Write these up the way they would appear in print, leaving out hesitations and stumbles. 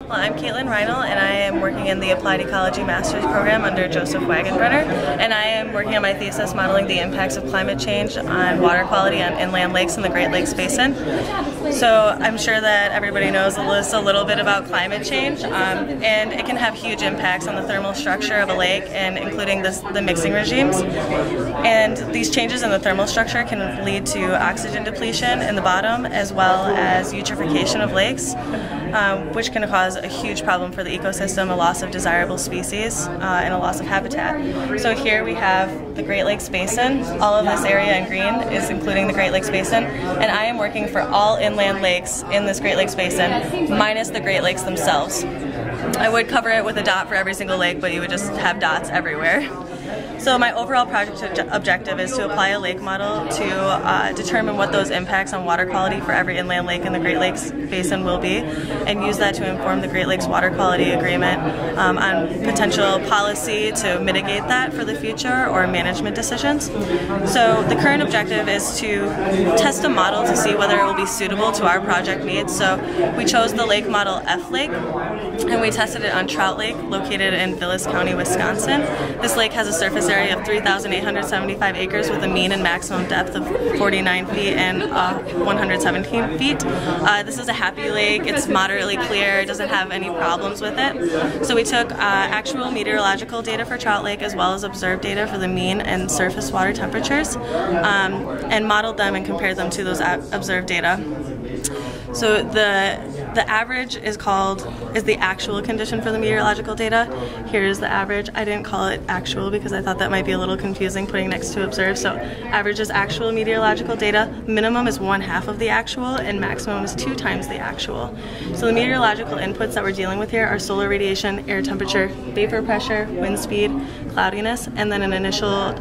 Well, I'm Kaitlin Reinl, and I am working in the Applied Ecology Master's Program under Joseph Wagenbrenner, and I am working on my thesis modeling the impacts of climate change on water quality on inland lakes in the Great Lakes Basin. So I'm sure that everybody knows a little bit about climate change, and it can have huge impacts on the thermal structure of a lake, and including the mixing regimes. And these changes in the thermal structure can lead to oxygen depletion in the bottom, as well as eutrophication of lakes, which can cause a huge problem for the ecosystem, a loss of desirable species, and a loss of habitat. So here we have the Great Lakes Basin. All of this area in green is including the Great Lakes Basin, and I am working for all inland lakes in this Great Lakes Basin, minus the Great Lakes themselves. I would cover it with a dot for every single lake, but you would just have dots everywhere. So my overall project objective is to apply a lake model to determine what those impacts on water quality for every inland lake in the Great Lakes Basin will be, and use that to inform the Great Lakes Water Quality Agreement on potential policy to mitigate that for the future or management decisions. So the current objective is to test a model to see whether it will be suitable to our project needs. So we chose the lake model F Lake, and we tested it on Trout Lake, located in Vilas County, Wisconsin. This lake has a surface area of 3,875 acres with a mean and maximum depth of 49 feet and 117 feet. This is a happy lake. It's moderately clear. It doesn't have any problems with it. So we took actual meteorological data for Trout Lake as well as observed data for the mean and surface water temperatures, and modeled them and compared them to those observed data. So the average is the actual condition for the meteorological data. Here's the average. I didn't call it actual because I thought that might be a little confusing putting next to observed. So average is actual meteorological data. Minimum is 1/2 of the actual, and maximum is 2 times the actual. So the meteorological inputs that we're dealing with here are solar radiation, air temperature, vapor pressure, wind speed, cloudiness, and then an initial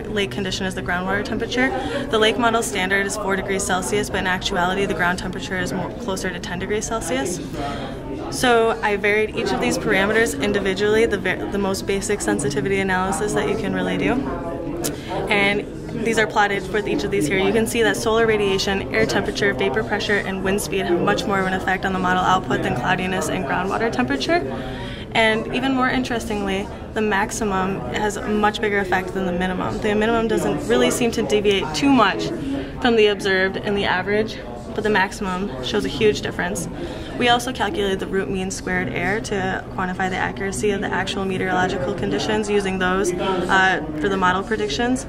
lake condition is the groundwater temperature. The lake model standard is 4 degrees Celsius, but in actuality the ground temperature is closer to 10 degrees Celsius. So I varied each of these parameters individually, the most basic sensitivity analysis that you can really do. And these are plotted for each of these here. You can see that solar radiation, air temperature, vapor pressure, and wind speed have much more of an effect on the model output than cloudiness and groundwater temperature. And even more interestingly, the maximum has a much bigger effect than the minimum. The minimum doesn't really seem to deviate too much from the observed and the average, but the maximum shows a huge difference. We also calculated the root mean squared error to quantify the accuracy of the actual meteorological conditions using those for the model predictions.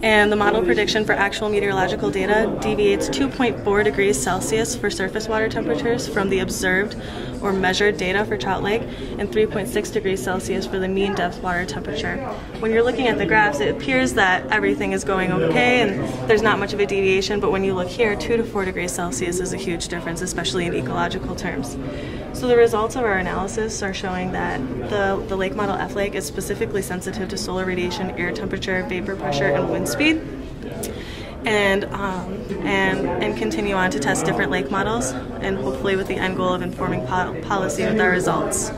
And the model prediction for actual meteorological data deviates 2.4 degrees Celsius for surface water temperatures from the observed or measured data for Trout Lake, and 3.6 degrees Celsius for the mean depth water temperature. When you're looking at the graphs, it appears that everything is going okay and there's not much of a deviation, but when you look here, 2 to 4 degrees Celsius is a huge difference, especially in ecological terms. So the results of our analysis are showing that the lake model F Lake is specifically sensitive to solar radiation, air temperature, vapor pressure, and wind speed, and continue on to test different lake models, and hopefully with the end goal of informing policy with our results.